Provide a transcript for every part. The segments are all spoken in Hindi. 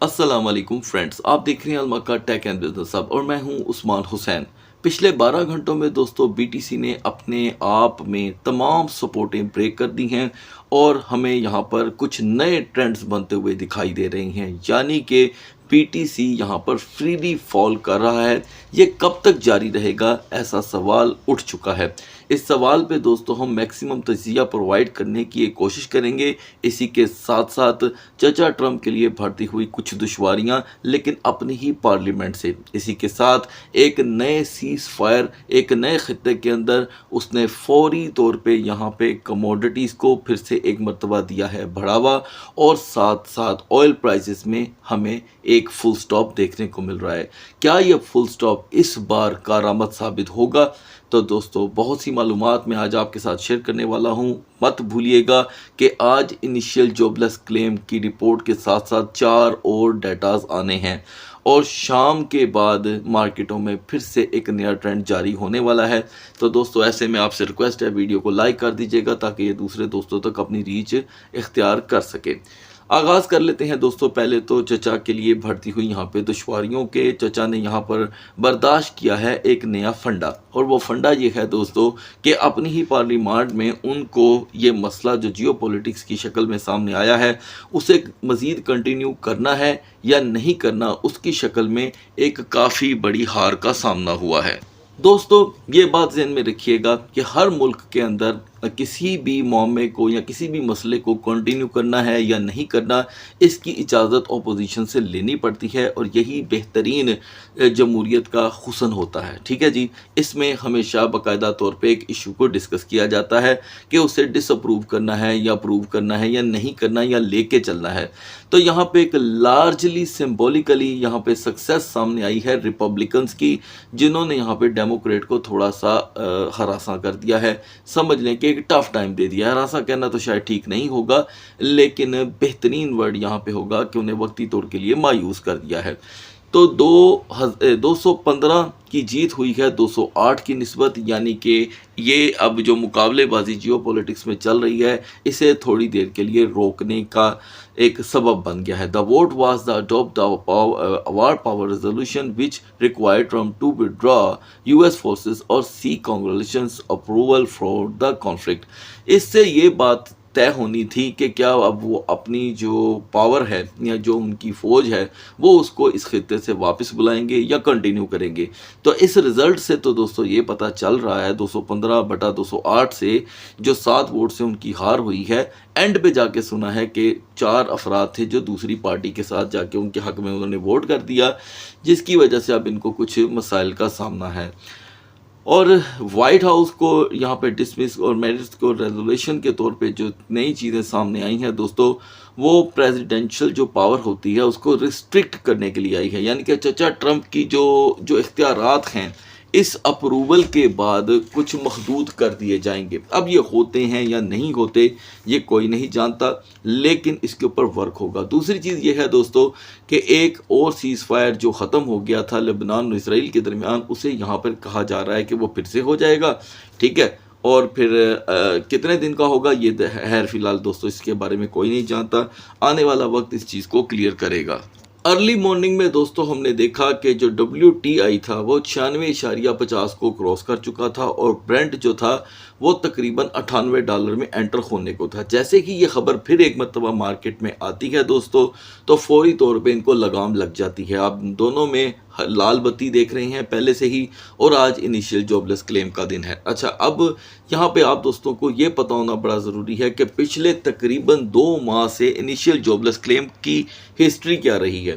अस्सलाम वालेकुम फ्रेंड्स, आप देख रहे हैं अलमक्का टेक एंड बिजनेस हब और मैं हूं उस्मान हुसैन। पिछले 12 घंटों में दोस्तों बीटीसी ने अपने आप में तमाम सपोर्टें ब्रेक कर दी हैं और हमें यहां पर कुछ नए ट्रेंड्स बनते हुए दिखाई दे रही हैं, यानी कि बीटीसी यहां पर फ्रीली फॉल कर रहा है। ये कब तक जारी रहेगा, ऐसा सवाल उठ चुका है। इस सवाल पे दोस्तों हम मैक्सिमम तजिया प्रोवाइड करने की कोशिश करेंगे। इसी के साथ साथ चचा ट्रम्प के लिए बढ़ती हुई कुछ दुश्वारियां, लेकिन अपनी ही पार्लियामेंट से। इसी के साथ एक नए सीज फायर, एक नए खत्ते के अंदर उसने फौरी तौर पे यहाँ पे कमोडिटीज़ को फिर से एक मरतबा दिया है बढ़ावा, और साथ साथ ऑयल प्राइसेस में हमें एक फुल स्टॉप देखने को मिल रहा है। क्या यह फुल स्टॉप इस बार कारामद साबित होगा? तो दोस्तों बहुत सी मालूमात मैं आज आपके साथ शेयर करने वाला हूं। मत भूलिएगा कि आज इनिशियल जॉबलेस क्लेम की रिपोर्ट के साथ साथ 4 और डेटाज आने हैं और शाम के बाद मार्केटों में फिर से एक नया ट्रेंड जारी होने वाला है। तो दोस्तों ऐसे में आपसे रिक्वेस्ट है, वीडियो को लाइक कर दीजिएगा ताकि ये दूसरे दोस्तों तक अपनी रीच इख्तियार कर सके। आगाज़ कर लेते हैं दोस्तों। पहले तो चचा के लिए बढ़ती हुई यहाँ पे दुश्वारियों के चचा ने यहाँ पर बर्दाश्त किया है एक नया फंडा, और वो फंडा ये है दोस्तों कि अपनी ही पार्लियामेंट में उनको ये मसला जो जियो पॉलिटिक्स की शक्ल में सामने आया है उसे मज़ीद कंटिन्यू करना है या नहीं करना, उसकी शक्ल में एक काफ़ी बड़ी हार का सामना हुआ है। दोस्तों ये बात ध्यान में रखिएगा कि हर मुल्क के अंदर किसी भी मामले को या किसी भी मसले को कंटिन्यू करना है या नहीं करना, इसकी इजाज़त अपोजिशन से लेनी पड़ती है, और यही बेहतरीन जमहूरियत का हुस्न होता है। ठीक है जी, इसमें हमेशा बाकायदा तौर पे एक इशू को डिस्कस किया जाता है कि उसे डिसअप्रूव करना है या अप्रूव करना है या नहीं करना या लेके चलना है। तो यहाँ पे एक लार्जली सिम्बॉलिकली यहाँ पे सक्सेस सामने आई है रिपब्लिकन्स की, जिन्होंने यहाँ पे डेमोक्रेट को थोड़ा सा हरासा कर दिया है। समझ लें कि एक टफ टाइम दे दिया है। हरासा कहना तो शायद ठीक नहीं होगा, लेकिन बेहतरीन वर्ड यहाँ पे होगा कि उन्हें वक्ती तौर के लिए मायूस कर दिया है। तो 215 की जीत हुई है 208 की निस्बत, यानी कि ये अब जो मुकाबलेबाजी जियो पॉलिटिक्स में चल रही है इसे थोड़ी देर के लिए रोकने का एक सबब बन गया है। The vote was the adopt the war power resolution which required Trump to withdraw US forces और see congratulations approval for the conflict. इससे ये बात तय होनी थी कि क्या अब वो अपनी जो पावर है या जो उनकी फ़ौज है वो उसको इस खित्ते से वापस बुलाएंगे या कंटिन्यू करेंगे। तो इस रिज़ल्ट से तो दोस्तों ये पता चल रहा है 215/208 से जो 7 वोट से उनकी हार हुई है। एंड पे जाके सुना है कि 4 अफराद थे जो दूसरी पार्टी के साथ जाके उनके हक़ में उन्होंने वोट कर दिया, जिसकी वजह से अब इनको कुछ मसाइल का सामना है। और वाइट हाउस को यहाँ पे डिसमिस और मेरिट्स को रेजोल्यूशन के तौर पे जो नई चीज़ें सामने आई हैं दोस्तों, वो प्रेसिडेंशियल जो पावर होती है उसको रिस्ट्रिक्ट करने के लिए आई है। यानी कि चचा ट्रम्प की जो इख्तियारात हैं इस अप्रूवल के बाद कुछ महदूद कर दिए जाएंगे। अब ये होते हैं या नहीं होते ये कोई नहीं जानता, लेकिन इसके ऊपर वर्क होगा। दूसरी चीज़ ये है दोस्तों कि एक और सीज़ फायर जो ख़त्म हो गया था लेबनान और इसराइल के दरमियान, उसे यहाँ पर कहा जा रहा है कि वो फिर से हो जाएगा। ठीक है, और फिर कितने दिन का होगा ये है फ़िलहाल दोस्तों इसके बारे में कोई नहीं जानता। आने वाला वक्त इस चीज़ को क्लियर करेगा। अर्ली मॉर्निंग में दोस्तों हमने देखा कि जो WTI था वो 96.50 को क्रॉस कर चुका था, और ब्रेंट जो था वो तकरीबन $98 में एंटर होने को था। जैसे कि ये खबर फिर एक मरतबा मार्केट में आती है दोस्तों, तो फौरी तौर पे इनको लगाम लग जाती है। आप दोनों में लाल बत्ती देख रहे हैं पहले से ही, और आज इनिशियल जॉबलेस क्लेम का दिन है। अच्छा, अब यहाँ पे आप दोस्तों को ये पता होना बड़ा ज़रूरी है कि पिछले तकरीबन 2 माह से इनिशियल जॉबलेस क्लेम की हिस्ट्री क्या रही है।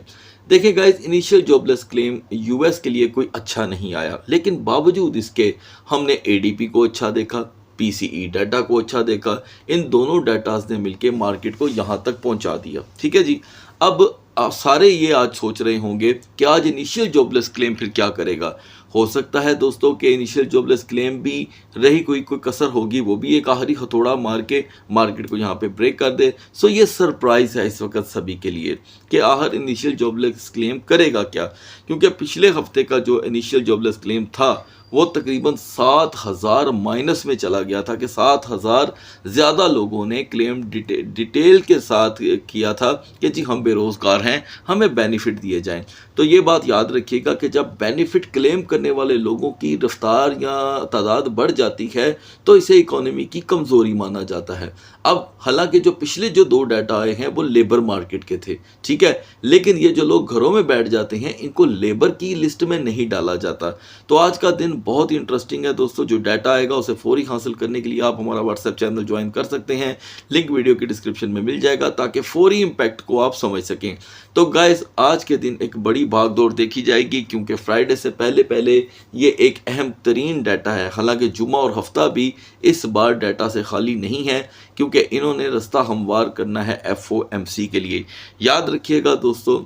देखिए guys, initial jobless claim US के लिए कोई अच्छा नहीं आया, लेकिन बावजूद इसके हमने ADP को अच्छा देखा, PCE डाटा को अच्छा देखा। इन दोनों डाटाज ने मिलकर मार्केट को यहाँ तक पहुँचा दिया। ठीक है जी, अब आप सारे ये आज सोच रहे होंगे कि आज इनिशियल जॉबलेस क्लेम फिर क्या करेगा। हो सकता है दोस्तों कि इनिशियल जॉबलेस क्लेम भी रही कोई कसर होगी, वो भी एक आखिरी हथौड़ा मार के मार्केट को यहाँ पे ब्रेक कर दे। सो ये सरप्राइज़ है इस वक्त सभी के लिए कि आखिर इनिशियल जॉबलेस क्लेम करेगा क्या, क्योंकि पिछले हफ्ते का जो इनिशियल जॉबलेस क्लेम था वो तकरीबन 7,000 माइनस में चला गया था कि 7,000 ज़्यादा लोगों ने क्लेम डिटेल के साथ किया था कि जी हम बेरोज़गार हैं हमें बेनिफिट दिए जाएं। तो ये बात याद रखिएगा कि जब बेनिफिट क्लेम करने वाले लोगों की रफ्तार या तादाद बढ़ जाती है तो इसे इकोनॉमी की कमज़ोरी माना जाता है। अब हालांकि जो पिछले जो 2 डाटा आए हैं वो लेबर मार्केट के थे, ठीक है, लेकिन ये जो लोग घरों में बैठ जाते हैं इनको लेबर की लिस्ट में नहीं डाला जाता। तो आज का दिन बहुत ही इंटरेस्टिंग है दोस्तों। जो डाटा आएगा उसे फौरी हासिल करने के लिए आप हमारा व्हाट्सएप चैनल ज्वाइन कर सकते हैं, लिंक वीडियो की डिस्क्रिप्शन में मिल जाएगा ताकि फौरी इम्पैक्ट को आप समझ सकें। तो गाइस आज के दिन एक बड़ी भागदौड़ देखी जाएगी क्योंकि फ्राइडे से पहले पहले ये एक अहम तरीन डाटा है। हालांकि जुमा और हफ्ता भी इस बार डाटा से खाली नहीं है क्योंकि इन्होंने रास्ता हमवार करना है FOMC के लिए। याद रखिएगा दोस्तों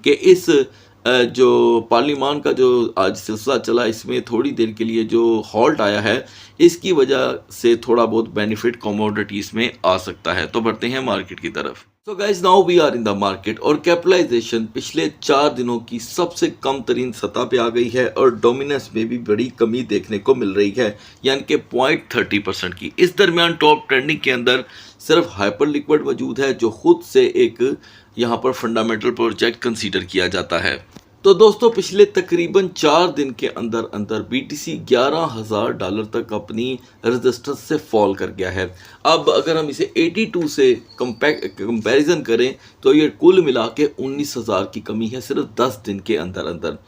कि इस जो पार्लिमान का जो आज सिलसिला चला इसमें थोड़ी देर के लिए जो हॉल्ट आया है इसकी वजह से थोड़ा बहुत बेनिफिट कमोडिटीज़ में आ सकता है। तो बढ़ते हैं मार्केट की तरफ। So guys now we are in the market और कैपिटलाइजेशन पिछले 4 दिनों की सबसे कम तरीन सतह पे आ गई है और डोमिनेंस में भी बड़ी कमी देखने को मिल रही है, यानी कि 0.30% की। इस दरमियान टॉप ट्रेंडिंग के अंदर सिर्फ हाइपर लिक्विड मौजूद है जो खुद से एक यहाँ पर फंडामेंटल प्रोजेक्ट कंसीडर किया जाता है। तो दोस्तों पिछले तकरीबन 4 दिन के अंदर अंदर BTC $11,000 तक अपनी रेजिस्टेंस से फॉल कर गया है। अब अगर हम इसे 82 से कंपैरिजन करें तो ये कुल मिला के 19,000 की कमी है सिर्फ 10 दिन के अंदर अंदर,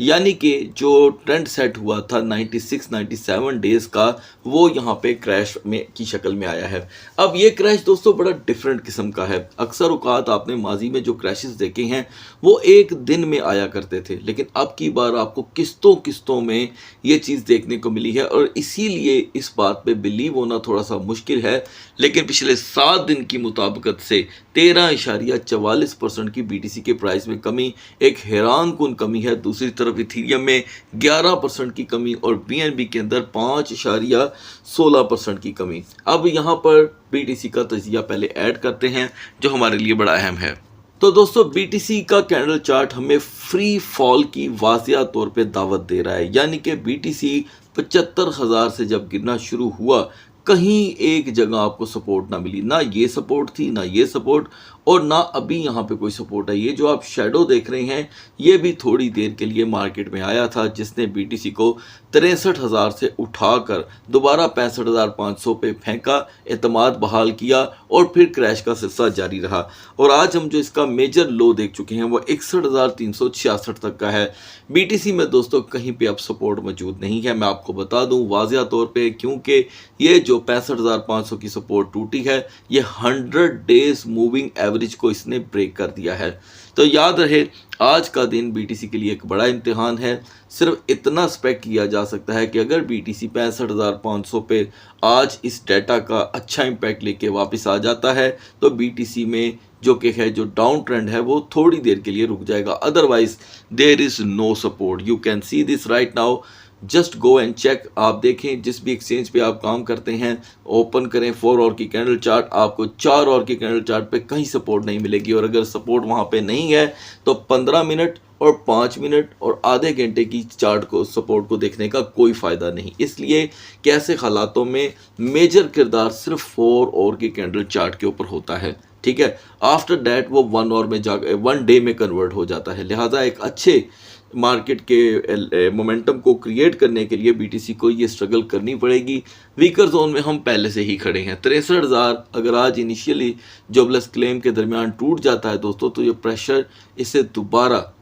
यानी कि जो ट्रेंड सेट हुआ था 96-97 डेज़ का वो यहाँ पे क्रैश में की शक्ल में आया है। अब ये क्रैश दोस्तों बड़ा डिफरेंट किस्म का है। अक्सर औकात आपने माजी में जो क्रैशेस देखे हैं वो एक दिन में आया करते थे, लेकिन अब की बार आपको किस्तों किस्तों में ये चीज़ देखने को मिली है और इसीलिए इस बात पे बिलीव होना थोड़ा सा मुश्किल है। लेकिन पिछले 7 दिन की मुताबिकत से 13.44% की BTC के प्राइस में कमी एक हैरान कुन कमी है। दूसरी तरफ इथीरियम में 11% की कमी और BNB के अंदर 5.16% की कमी। अब यहाँ पर BTC का तजिया पहले ऐड करते हैं जो हमारे लिए बड़ा अहम है। तो दोस्तों BTC का कैंडल चार्ट हमें फ्री फॉल की वाज़िया तौर पे दावत दे रहा है, यानी कि BTC 75,000 से जब गिरना शुरू हुआ कहीं एक जगह आपको सपोर्ट ना मिली, ना ये सपोर्ट थी ना ये सपोर्ट और ना अभी यहाँ पे कोई सपोर्ट है। ये जो आप शेडो देख रहे हैं ये भी थोड़ी देर के लिए मार्केट में आया था जिसने BTC को 63,000 से उठाकर दोबारा 65,500 पे फेंका, एतमाद बहाल किया और फिर क्रैश का सिलसिला जारी रहा। और आज हम जो इसका मेजर लो देख चुके हैं वो 61,366 तक का है। BTC में दोस्तों कहीं पे अब सपोर्ट मौजूद नहीं है, मैं आपको बता दूं वाज़िया तौर पे, क्योंकि ये जो 65,500 की सपोर्ट टूटी है ये 100 डेज मूविंग एवरेज को इसने ब्रेक कर दिया है। तो याद रहे आज का दिन BTC के लिए एक बड़ा इम्तिहान है। सिर्फ इतना एक्सपेक्ट किया जा सकता है कि अगर BTC 65,500 पे आज इस डाटा का अच्छा इम्पैक्ट लेके वापस आ जाता है तो BTC में जो कि है जो डाउन ट्रेंड है वो थोड़ी देर के लिए रुक जाएगा, otherwise there is no support. You can see this right now, just go and check. आप देखें जिस भी एक्सचेंज पे आप काम करते हैं ओपन करें 4 आवर की कैंडल चार्ट, आपको 4 आवर की कैंडल चार्ट पे कहीं सपोर्ट नहीं मिलेगी और अगर सपोर्ट वहाँ पे नहीं है तो 15 मिनट और 5 मिनट और आधे घंटे की चार्ट को सपोर्ट को देखने का कोई फ़ायदा नहीं। इसलिए कैसे हालातों में मेजर किरदार सिर्फ 4 आवर की कैंडल चार्ट के ऊपर होता है, ठीक है। आफ्टर दैट वो 1 आवर में जाकर 1 डे में कन्वर्ट हो जाता है। लिहाजा एक अच्छे मार्केट के मोमेंटम को क्रिएट करने के लिए BTC को ये स्ट्रगल करनी पड़ेगी। वीकर जोन में हम पहले से ही खड़े हैं। 63,000 अगर आज इनिशियली जॉबलेस क्लेम के दरमियान टूट जाता है दोस्तों तो ये प्रेशर इसे दोबारा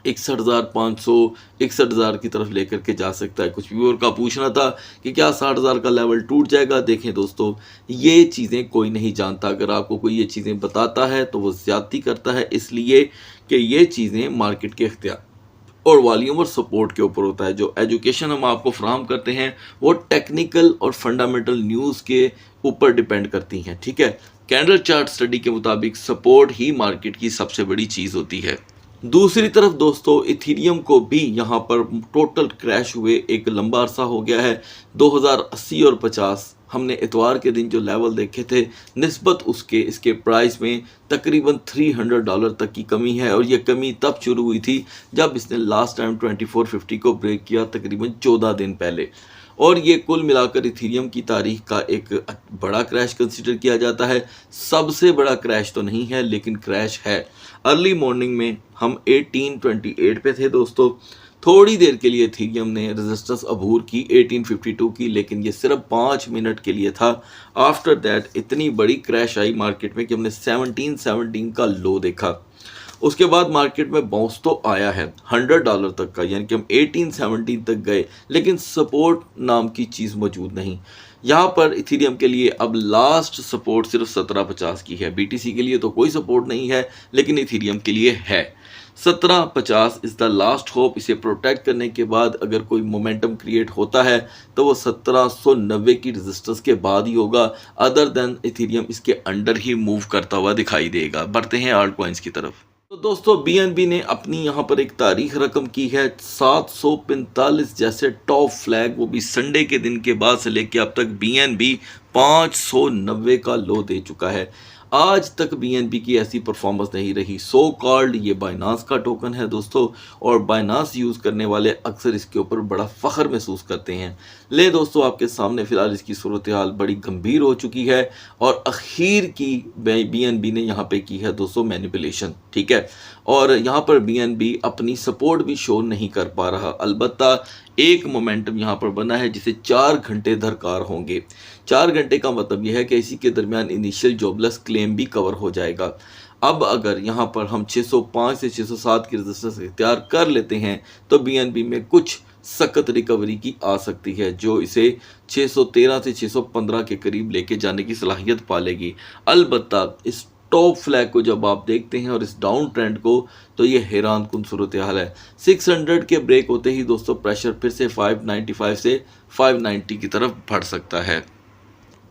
61,500 61,000 की तरफ लेकर के जा सकता है। कुछ व्यूअर का पूछना था कि क्या 60,000 का लेवल टूट जाएगा। देखें दोस्तों ये चीज़ें कोई नहीं जानता, अगर आपको कोई ये चीज़ें बताता है तो वो ज़्यादती करता है, इसलिए कि ये चीज़ें मार्केट के इख्तियार और वॉल्यूम और सपोर्ट के ऊपर होता है। जो एजुकेशन हम आपको फराहम करते हैं वो टेक्निकल और फंडामेंटल न्यूज़ के ऊपर डिपेंड करती हैं, ठीक है। कैंडल चार्ट स्टडी के मुताबिक सपोर्ट ही मार्केट की सबसे बड़ी चीज़ होती है। दूसरी तरफ दोस्तों इथीरियम को भी यहाँ पर टोटल क्रैश हुए एक लंबा अरसा हो गया है। 2080 और 50 हमने इतवार के दिन जो लेवल देखे थे निस्बत उसके इसके प्राइस में तकरीबन $300 तक की कमी है और ये कमी तब शुरू हुई थी जब इसने लास्ट टाइम 2450 को ब्रेक किया तकरीबन 14 दिन पहले। और ये कुल मिलाकर इथीरियम की तारीख का एक बड़ा क्रैश कंसिडर किया जाता है। सबसे बड़ा क्रैश तो नहीं है लेकिन क्रैश है। अर्ली मॉर्निंग में हम 1828 पे थे दोस्तों। थोड़ी देर के लिए इथीरियम ने रेजिस्टेंस अबूर की 1852 की, लेकिन ये सिर्फ 5 मिनट के लिए था। आफ्टर दैट इतनी बड़ी क्रैश आई मार्केट में कि हमने 1717 का लो देखा। उसके बाद मार्केट में बाउंस तो आया है $100 तक का, यानी कि हम 1817 तक गए, लेकिन सपोर्ट नाम की चीज़ मौजूद नहीं। यहाँ पर इथीरियम के लिए अब लास्ट सपोर्ट सिर्फ 1750 की है। बीटीसी के लिए तो कोई सपोर्ट नहीं है, लेकिन इथीरियम के लिए है। 1750 इज़ द लास्ट होप। इसे प्रोटेक्ट करने के बाद अगर कोई मोमेंटम क्रिएट होता है तो वो 1790 की रेजिस्टेंस के बाद ही होगा। अदर देन इथीरियम इसके अंडर ही मूव करता हुआ दिखाई देगा। बढ़ते हैं आल्ट कॉइन्स की तरफ। तो दोस्तों बीएनबी ने अपनी यहाँ पर एक तारीख रकम की है 745 जैसे टॉप फ्लैग, वो भी संडे के दिन के बाद से लेके अब तक बीएनबी 590 का लो दे चुका है। आज तक बीएनबी की ऐसी परफॉर्मेंस नहीं रही। सो कॉल्ड ये बाइनांस का टोकन है दोस्तों, और बाइनांस यूज़ करने वाले अक्सर इसके ऊपर बड़ा फ़ख्र महसूस करते हैं। ले दोस्तों आपके सामने फ़िलहाल इसकी सूरत हाल बड़ी गंभीर हो चुकी है, और अखीर की बीएनबी ने यहाँ पे की है दोस्तों मैनिपुलेशन, ठीक है। और यहाँ पर बीएनबी अपनी सपोर्ट भी शो नहीं कर पा रहा। अलबत्ता एक मोमेंटम यहाँ पर बना है जिसे 4 घंटे दरकार होंगे। 4 घंटे का मतलब यह है कि इसी के दरमियान इनिशियल जॉबलेस क्लेम भी कवर हो जाएगा। अब अगर यहाँ पर हम 605 से 607 की रेजिस्टेंस इख्तियार कर लेते हैं तो बीएनबी में कुछ सख्त रिकवरी की आ सकती है, जो इसे 613 से 615 के करीब लेके जाने की सलाहियत पालेगी। अलबत्ता इस टॉप फ्लैग को जब आप देखते हैं और इस डाउन ट्रेंड को, तो ये हैरान कुन सूरत हाल है। 600 के ब्रेक होते ही दोस्तों प्रेशर फिर से 595 से 590 की तरफ बढ़ सकता है।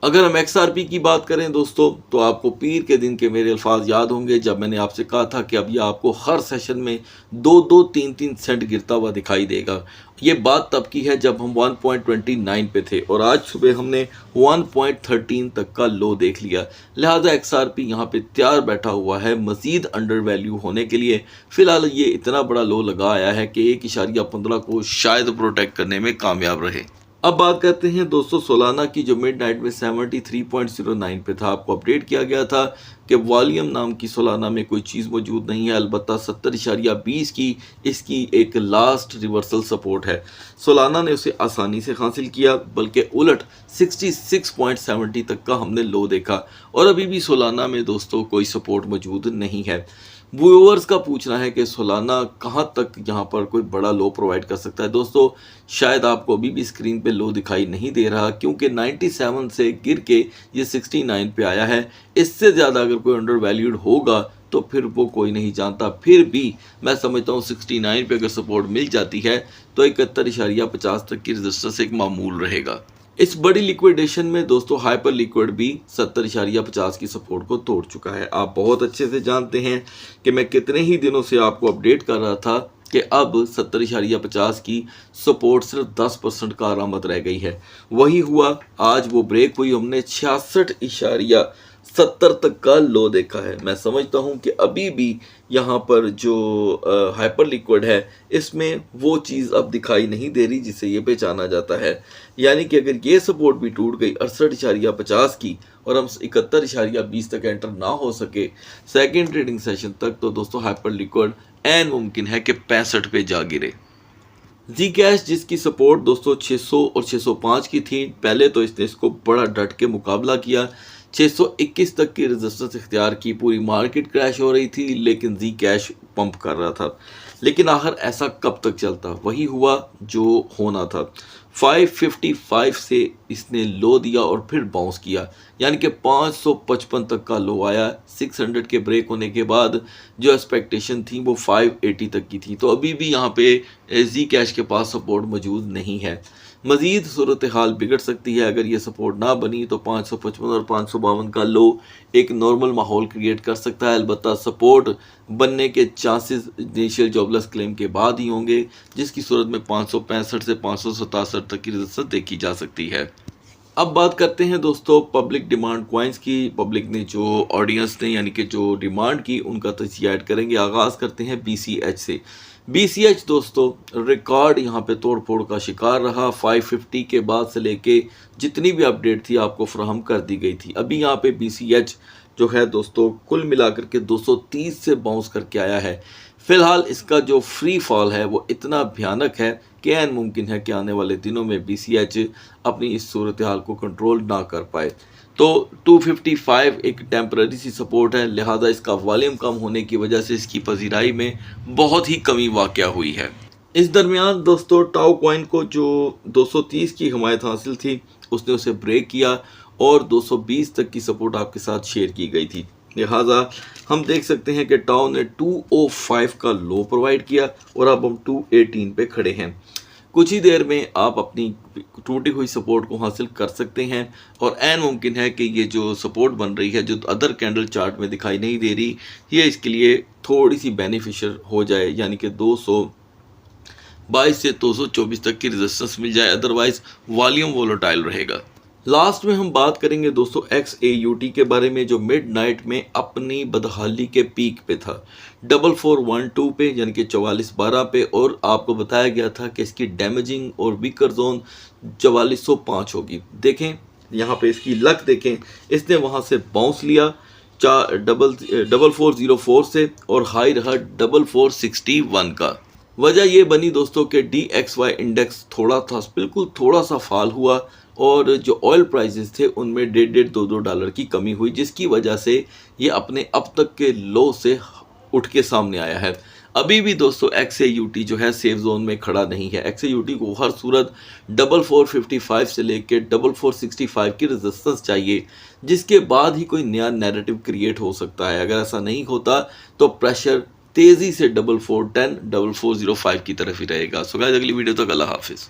अगर हम XRP की बात करें दोस्तों, तो आपको पीर के दिन के मेरे अल्फाज याद होंगे जब मैंने आपसे कहा था कि अब ये आपको हर सेशन में 2-2, 3-3 सेंट गिरता हुआ दिखाई देगा। ये बात तब की है जब हम 1.29 पे थे, और आज सुबह हमने 1.13 तक का लो देख लिया। लिहाजा XRP यहाँ पे तैयार बैठा हुआ है मज़ीद अंडर वैल्यू होने के लिए। फ़िलहाल ये इतना बड़ा लो लगा आया है कि 1.15 को शायद प्रोटेक्ट करने में कामयाब रहे। अब बात करते हैं दोस्तों सोलाना की, जो मिड नाइट में 73.09 पे था। आपको अपडेट किया गया था कि वॉल्यूम नाम की सोलाना में कोई चीज़ मौजूद नहीं है। अलबत्ता 70.20 की इसकी एक लास्ट रिवर्सल सपोर्ट है। सोलाना ने उसे आसानी से हासिल किया, बल्कि उलट 66.70 तक का हमने लो देखा, और अभी भी सोलाना में दोस्तों कोई सपोर्ट मौजूद नहीं है। व्यूअर्स का पूछना है कि सोलाना कहां तक यहां पर कोई बड़ा लो प्रोवाइड कर सकता है। दोस्तों शायद आपको अभी भी स्क्रीन पे लो दिखाई नहीं दे रहा, क्योंकि 97 से गिर के ये 69 पे आया है। इससे ज़्यादा अगर कोई अंडर वैल्यूड होगा तो फिर वो कोई नहीं जानता। फिर भी मैं समझता हूँ 69 पे अगर सपोर्ट मिल जाती है तो 71.50 तक की रेजिस्टेंस एक मामूल रहेगा। इस बड़ी लिक्विडेशन में दोस्तों हाइपर लिक्विड भी 70.50 की सपोर्ट को तोड़ चुका है। आप बहुत अच्छे से जानते हैं कि मैं कितने ही दिनों से आपको अपडेट कर रहा था कि अब 70.50 की सपोर्ट सिर्फ 10% का आरामत रह गई है। वही हुआ, आज वो ब्रेक हुई, हमने 66.70 तक का लो देखा है। मैं समझता हूं कि अभी भी यहाँ पर जो हाइपर लिक्विड है इसमें वो चीज़ अब दिखाई नहीं दे रही जिसे ये पहचाना जाता है। यानी कि अगर ये सपोर्ट भी टूट गई 68.50 की और हम 71.20 तक एंटर ना हो सके सेकेंड ट्रेडिंग सेशन तक, तो दोस्तों हाइपर लिक्विड एन मुमकिन है कि 65 पे जा गिरे। जी कैश जिसकी सपोर्ट दोस्तों 600 और 605 की थी, पहले तो इसने इसको बड़ा डट के मुकाबला किया। 621 तक की रेजिस्टेंस इख्तियार की। पूरी मार्केट क्रैश हो रही थी लेकिन जी कैश पंप कर रहा था। लेकिन आखिर ऐसा कब तक चलता? वही हुआ जो होना था। 555 से इसने लो दिया और फिर बाउंस किया, यानी कि 555 तक का लो आया। 600 के ब्रेक होने के बाद जो एक्सपेक्टेशन थी वो 580 तक की थी। तो अभी भी यहाँ पे जी कैश के पास सपोर्ट मौजूद नहीं है। मज़ीद सूरत हाल बिगड़ सकती है अगर ये सपोर्ट ना बनी तो 555 और 552 का लो एक नॉर्मल माहौल क्रिएट कर सकता है। अलबत्ता सपोर्ट बनने के चांसेस इनिशियल जॉबलेस क्लेम के बाद ही होंगे, जिसकी सूरत में 565 से 567 तक की रेजिस्टेंस देखी जा सकती है। अब बात करते हैं दोस्तों पब्लिक डिमांड कॉइन्स की। पब्लिक ने जो ऑडियंस ने यानी कि जो डिमांड की उनका तजिया ऐड करेंगे। आगाज़ करते हैं BCH से। BCH दोस्तों रिकॉर्ड यहाँ पे तोड़ फोड़ का शिकार रहा। 550 के बाद से लेके जितनी भी अपडेट थी आपको फ्राहम कर दी गई थी। अभी यहाँ पे BCH जो है दोस्तों कुल मिलाकर के 230 से बाउंस करके आया है। फिलहाल इसका जो फ्री फॉल है वो इतना भयानक है कि ऐन मुमकिन है कि आने वाले दिनों में BCH अपनी इस सूरत हाल को कंट्रोल ना कर पाए। तो 255 एक टेम्पररी सी सपोर्ट है, लिहाजा इसका वॉल्यूम कम होने की वजह से इसकी पजीराई में बहुत ही कमी वाक़या हुई है। इस दरमियान दोस्तों टाओ कॉइन को जो 230 की हमायत हासिल थी उसने उसे ब्रेक किया और 220 तक की सपोर्ट आपके साथ शेयर की गई थी। लिहाजा हम देख सकते हैं कि टाओ ने 205 का लो प्रोवाइड किया और अब हम 218 पे खड़े हैं। कुछ ही देर में आप अपनी टूटी हुई सपोर्ट को हासिल कर सकते हैं और ऐन मुमकिन है कि ये जो सपोर्ट बन रही है जो अदर कैंडल चार्ट में दिखाई नहीं दे रही, ये इसके लिए थोड़ी सी बेनिफिशियल हो जाए, यानी कि 222 से 224 तक की रेजिस्टेंस मिल जाए, अदरवाइज वॉल्यूम वोलेटाइल रहेगा। लास्ट में हम बात करेंगे दोस्तों XAUT के बारे में, जो मिडनाइट में अपनी बदहाली के पीक पे था 4412 पे, यानी कि 4412 पे, और आपको बताया गया था कि इसकी डैमेजिंग और वीकर जोन 4405 होगी। देखें यहाँ पे इसकी लक देखें, इसने वहाँ से बाउंस लिया 4404 से और हाई रहा 4461 का। वजह ये बनी दोस्तों कि DXY इंडेक्स बिल्कुल थोड़ा सा फॉल हुआ और जो ऑयल प्राइसेस थे उनमें $1.5-2 की कमी हुई, जिसकी वजह से ये अपने अब तक के लो से उठ के सामने आया है। अभी भी दोस्तों XAUT जो है सेफ जोन में खड़ा नहीं है। XAUT को हर सूरत 4455 से लेके 4465 की रेजिस्टेंस चाहिए, जिसके बाद ही कोई नया नैरेटिव क्रिएट हो सकता है। अगर ऐसा नहीं होता तो प्रेशर तेज़ी से 4410 4405 की तरफ ही रहेगा। सो गाइस अगली वीडियो तक अल्लाह हाफिज़।